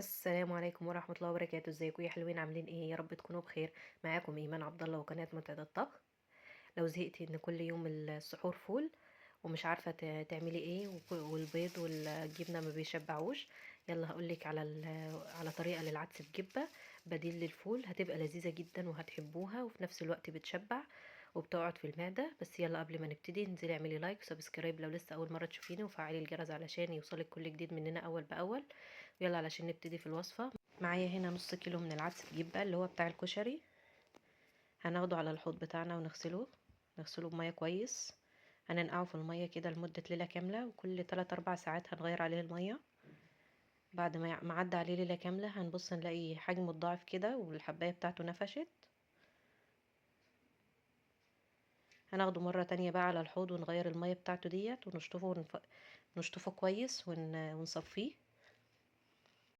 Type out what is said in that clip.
السلام عليكم ورحمة الله وبركاته. ازيكم يا حلوين؟ عاملين ايه؟ يا رب تكونوا بخير. معاكم ايمان عبد الله وقناة منتدى الطبخ. لو زهقتي ان كل يوم السحور فول ومش عارفة تعملي ايه والبيض والجبنة ما بيشبعوش، يلا هقولك على طريقة للعدس بجبة بديل للفول، هتبقى لذيذة جدا وهتحبوها وفي نفس الوقت بتشبع وبتقعد في المعدة. بس يلا قبل ما نبتدي انزلي اعملي لايك وسبسكرايب لو لسه اول مرة تشوفيني، وفعلي الجرس علشان يوصلك كل جديد مننا اول باول. يلا علشان نبتدي في الوصفة. معايا هنا نص كيلو من العدس بجبة اللي هو بتاع الكشري. هناخده على الحوض بتاعنا ونغسله بمية كويس. هننقعه في المية كده لمدة ليلة كاملة، وكل 3-4 ساعات هنغير عليه المية. بعد ما عدى عليه ليلة كاملة هنبص نلاقي حجمه اتضاعف كده والحباية بتاعته نفشت. هناخده مرة تانية بقى على الحوض ونغير المية بتاعته ديت ونشطفه كويس ونصفيه.